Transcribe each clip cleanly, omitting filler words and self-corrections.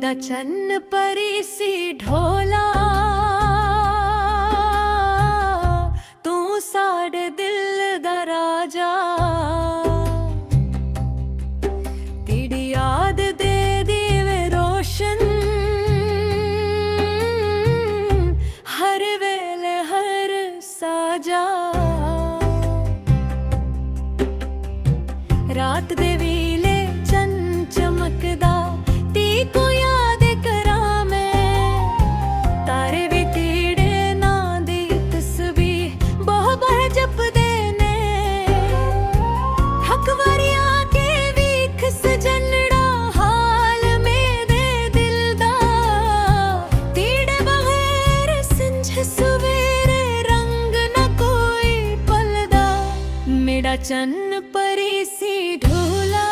मेरा चन्न परी सी ढोला, तू साढ़े दिल दा राजा। तेरी याद दे दीवे रोशन, हर वेले हर साजा। रात दे वीले चन्न चमकदा, ती को याद करा मैं। तारे भी तेरे ना दी तस्बीह बहु बार जपदे ने। हक वारिया के वीख सजनड़ा, हाल मेरे दिल दा। तेरे बगैर संझ सवेरे रंग न कोई पलदा। मेरा चन्न परी सी ढोला,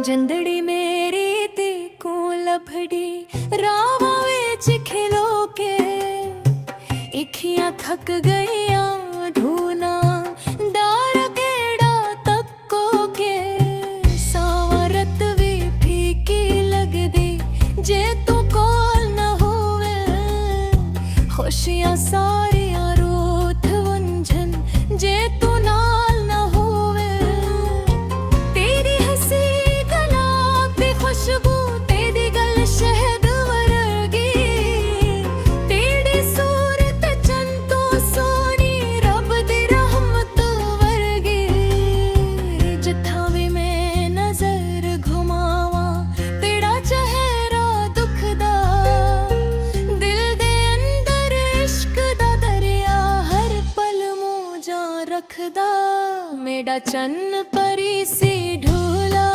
जंदड़ी मेरी ते को लभड़ी, रावा विच खिलो के। इखियां थक गईयां ढूना, डार केड़ा तक्को के। सावरत भी फीकी लगदी, जे तू कोल न होवे। खुशियां सारियां रूठ वंझन, जे तू नाल न होवे। तेरी हंसी खुशबू, तेरी गल शहद वर्गी। तेरी सूरत चंतो सोनी, रब दी रहमत वर्गी। जिथा भी मैं नजर घुमावा, तेरा चेहरा दुखदा। दिल दे अंदर इश्क दा दरिया, हर पल मौजा रखदा। मेरा चन्न परी सी ढोला,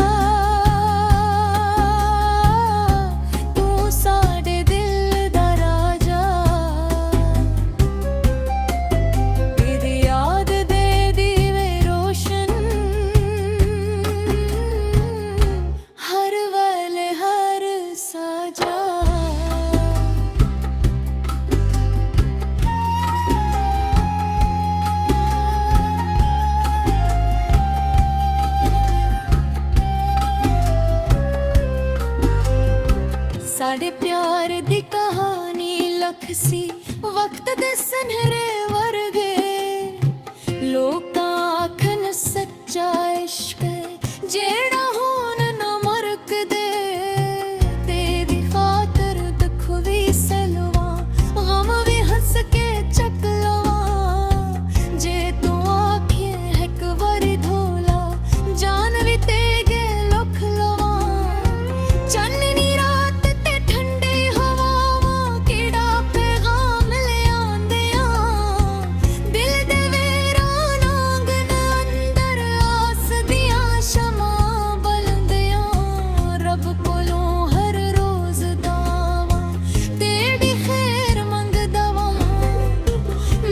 साढ़े प्यार दी कहानी लख सी, वक्त दे सनहरे वर्गे। लोग आखन सच्चा इश्क जेड़ा होन न मरक दे। तेरी खातर दुख भी सलवा, गम भी हंस के चक लवा। जे तू आखे एक बारी धोला, जान भी तेगे लख लवा। चन्नी रात ते ठंडी हवावा, केड़ा पैगाम ले आंदिया। दिल दे वेरान आंगन अंदर, आस दियां शमा बलदियां। रब कोलों हर रोज दावा, तेरी खैर मंगदा वां।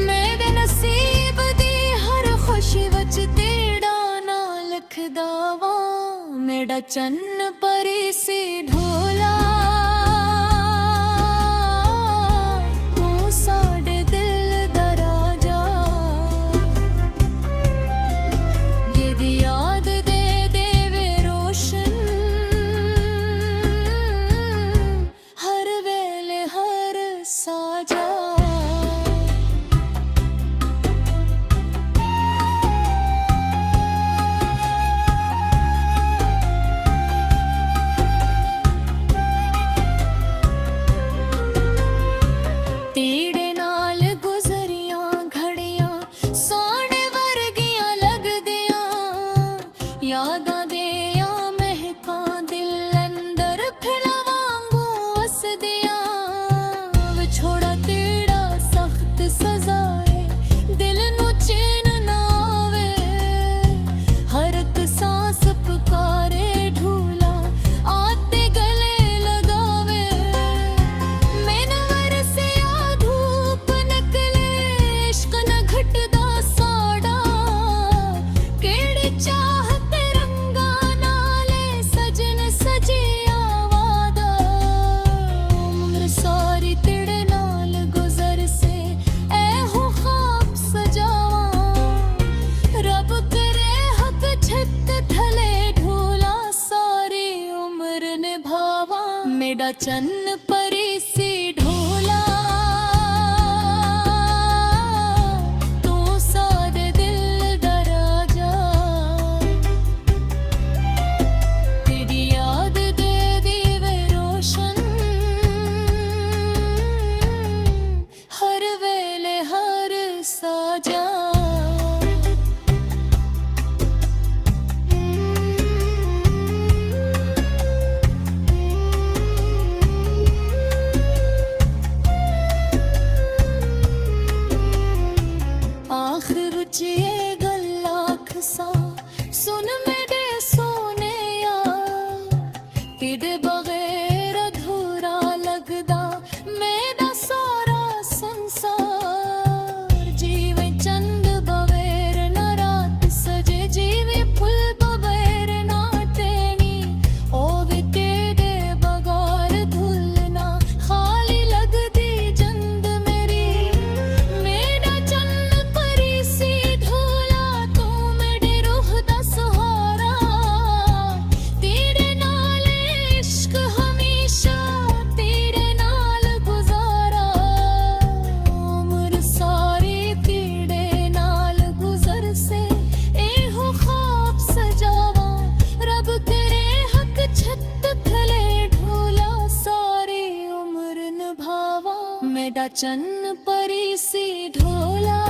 मेरे नसीब दी हर खुशी विच तेरा नाम लिखदा वां। मेरा चन्न परी सी ढोला, तू साढ़े दिल दा राजा। येदी याद दे देवे रोशन, हर वेले हर साजा। ਮੇਰਾ ਚੰਨ ਪਰੀ ਸੀ ਢੋਲਾ ਤੂੰ ਸਾਰੇ ਦਿਲ ਦਾ ਰਾਜਾ ਤੇਰੀ ਯਾਦ ਦੇ ਦੀਵੇ ਰੋਸ਼ਨ ਹਰ ਵੇਲੇ ਹਰ ਸਾਜਾ आखिर ये गल्लाख सा सुन मेरे सोने तेरे बगैर अधूरा लगदा मेरा सारा संसार जीवे चंद बगैर न रात सजे जीवे फुल बगैर ना तेनी ओ वे तेरे बगैर धुलना खाली लगदी जंद मेरी मेरा चन्न परी सी ढोला तू मेरे रूह दा सहारा तेरे नाल इश्क हमेशा तेरे नाल गुजारा उम्र सारी तेरे नाल गुजर से एहो ख्वाब सजावा रब तेरे हक छत थले ढोला सारी उम्र निभावा मेरा चन्न परी सी ढोला